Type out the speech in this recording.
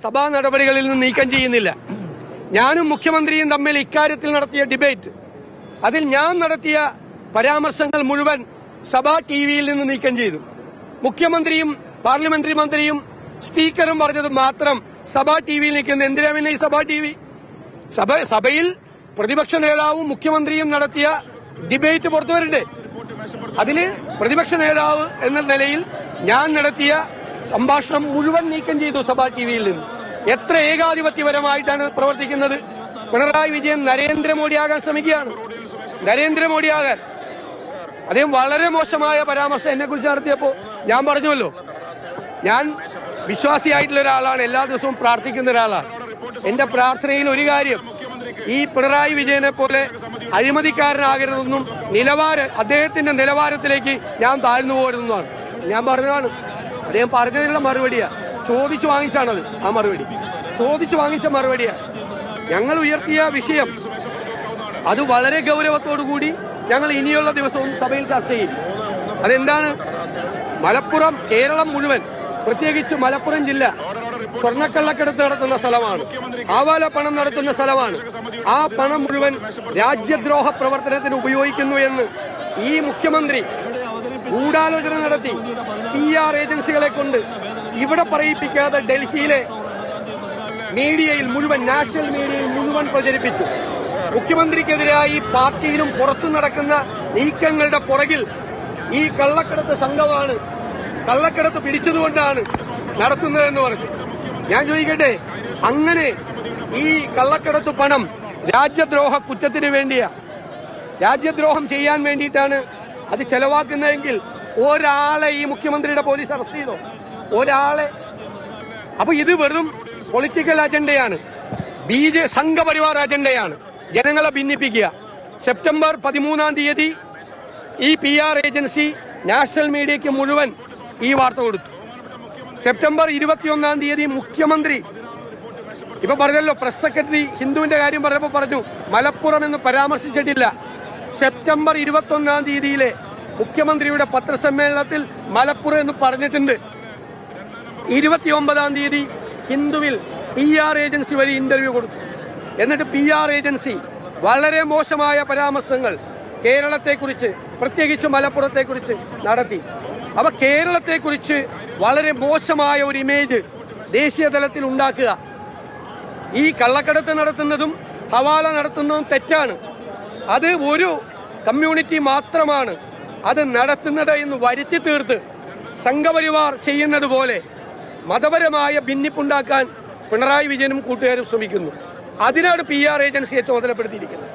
സഭാ നടപടികളിൽ നിന്ന് നീക്കം ചെയ്യുന്നില്ല. ഞാനും മുഖ്യമന്ത്രിയും തമ്മിൽ ഇക്കാര്യത്തിൽ നടത്തിയ ഡിബേറ്റ്, അതിൽ ഞാൻ നടത്തിയ പരാമർശങ്ങൾ മുഴുവൻ സഭാ ടിവിയിൽ നിന്ന് നീക്കം ചെയ്തു. മുഖ്യമന്ത്രിയും പാർലമെന്ററി മന്ത്രിയും സ്പീക്കറും പറഞ്ഞത് മാത്രം സഭാ ടിവിയിൽ നിൽക്കുന്നത്. എന്തിനാ പിന്നെ ഈ സഭാ ടിവി? സഭയിൽ പ്രതിപക്ഷ നേതാവും മുഖ്യമന്ത്രിയും നടത്തിയ ഡിബേറ്റ് പുറത്തുവരണ്ടേ? അതില് പ്രതിപക്ഷ നേതാവ് എന്ന നിലയിൽ ഞാൻ നടത്തിയ സംഭാഷണം മുഴുവൻ നീക്കം ചെയ്തു സഭാ ടിവിയിൽ നിന്ന്. എത്ര ഏകാധിപത്യപരമായിട്ടാണ് പ്രവർത്തിക്കുന്നത്. പിണറായി വിജയൻ നരേന്ദ്രമോദിയാകാൻ ശ്രമിക്കുകയാണ്. നരേന്ദ്രമോദിയാകാൻ അദ്ദേഹം വളരെ മോശമായ പരാമർശം എന്നെ കുറിച്ച് നടത്തിയപ്പോ ഞാൻ പറഞ്ഞുവല്ലോ, ഞാൻ വിശ്വാസിയായിട്ടുള്ള ഒരാളാണ്, എല്ലാ ദിവസവും പ്രാർത്ഥിക്കുന്ന ഒരാളാണ്. എന്റെ പ്രാർത്ഥനയിൽ ഒരു കാര്യം, ഈ പിണറായി വിജയനെ പോലെ അഴിമതിക്കാരനാകരുതെന്നും അദ്ദേഹത്തിന്റെ നിലവാരത്തിലേക്ക് ഞാൻ താഴ്ന്നു പോരുന്നതാണ് ഞാൻ പറഞ്ഞതാണ്. അദ്ദേഹം പറഞ്ഞതിനുള്ള മറുപടിയാ, ചോദിച്ചു വാങ്ങിച്ചാണത്. ആ മറുപടി ചോദിച്ചു വാങ്ങിച്ച മറുപടിയാ. ഞങ്ങൾ ഉയർത്തിയ വിഷയം അത് വളരെ ഗൗരവത്തോടുകൂടി ഞങ്ങൾ ഇനിയുള്ള ദിവസവും സഭയിൽ ചർച്ച ചെയ്യും. അതെന്താണ്? മലപ്പുറം, കേരളം മുഴുവൻ, പ്രത്യേകിച്ച് മലപ്പുറം ജില്ല സ്വർണ്ണക്കള്ളക്കടത്ത് നടത്തുന്ന സ്ഥലമാണ്. ആവാല പണം നടത്തുന്ന സ്ഥലമാണ്. ആ പണം മുഴുവൻ രാജ്യദ്രോഹ പ്രവർത്തനത്തിന് ഉപയോഗിക്കുന്നു എന്ന് ഈ മുഖ്യമന്ത്രി ഗൂഢാലോചന നടത്തി PR ഏജൻസികളെ കൊണ്ട് ഇവിടെ പറയിപ്പിക്കാതെ ഡൽഹിയിലെ മീഡിയയിൽ മുഴുവൻ, നാഷണൽ മീഡിയയിൽ മുഴുവൻ പ്രചരിപ്പിച്ചു. മുഖ്യമന്ത്രിക്കെതിരായി പാർട്ടിയിലും പുറത്തു നടക്കുന്ന നീക്കങ്ങളുടെ പുറകിൽ ഈ കള്ളക്കടത്ത് സംഘമാണ്, കള്ളക്കടത്ത് പിടിച്ചതുകൊണ്ടാണ് നടത്തുന്നതെന്ന് പറഞ്ഞു. ഞാൻ ചോദിക്കട്ടെ, അങ്ങനെ ഈ കള്ളക്കടത്ത് പണം രാജ്യദ്രോഹ കുറ്റത്തിന് വേണ്ടിയാ, രാജ്യദ്രോഹം ചെയ്യാൻ വേണ്ടിയിട്ടാണ് അത് ചെലവാക്കുന്നതെങ്കിൽ ഒരാളെ ഈ മുഖ്യമന്ത്രിയുടെ പോലീസ് അറസ്റ്റ് ചെയ്തോ? ഒരാളെ? അപ്പൊ ഇത് വെറും പൊളിറ്റിക്കൽ അജണ്ടയാണ്, സംഘപരിവാർ അജണ്ടയാണ്, ജനങ്ങളെ ഭിന്നിപ്പിക്കുക. സെപ്റ്റംബർ 13-ാം തീയതി ഈ PR ഏജൻസി നാഷണൽ മീഡിയയ്ക്ക് മുഴുവൻ ഈ വാർത്ത കൊടുത്തു. സെപ്റ്റംബർ 21-ാം തീയതി മുഖ്യമന്ത്രി ഇപ്പൊ പറഞ്ഞല്ലോ, പ്രസ് സെക്രട്ടറി ഹിന്ദുവിന്റെ കാര്യം പറഞ്ഞപ്പോ പറഞ്ഞു മലപ്പുറം എന്ന് പരാമർശിച്ചിട്ടില്ല. സെപ്റ്റംബർ 21-ാം തീയതിയിലെ മുഖ്യമന്ത്രിയുടെ പത്രസമ്മേളനത്തിൽ മലപ്പുറം എന്ന് പറഞ്ഞിട്ടുണ്ട്. 29-ാം തീയതി ഹിന്ദുവിൽ PR ഏജൻസി വഴി ഇന്റർവ്യൂ കൊടുത്തു. എന്നിട്ട് PR ഏജൻസി വളരെ മോശമായ പരാമർശങ്ങൾ കേരളത്തെക്കുറിച്ച്, പ്രത്യേകിച്ച് മലപ്പുറത്തെക്കുറിച്ച് നടത്തി. അപ്പൊ കേരളത്തെക്കുറിച്ച് വളരെ മോശമായ ഒരു ഇമേജ് ദേശീയ തലത്തിൽ ഉണ്ടാക്കുക, ഈ കള്ളക്കടത്ത് നടത്തുന്നതും ഹവാല നടത്തുന്നതും തെറ്റാണ്. അത് ഒരു കമ്മ്യൂണിറ്റി മാത്രമാണ് അത് നടത്തുന്നത് എന്ന് വരുത്തി തീർത്ത് സംഘപരിവാർ ചെയ്യുന്നത് പോലെ മതപരമായ ഭിന്നിപ്പുണ്ടാക്കാൻ പിണറായി വിജയനും കൂട്ടുകാരും ശ്രമിക്കുന്നു. അതിനാണ് PR ഏജൻസിയെ ചുമതലപ്പെടുത്തിയിരിക്കുന്നത്.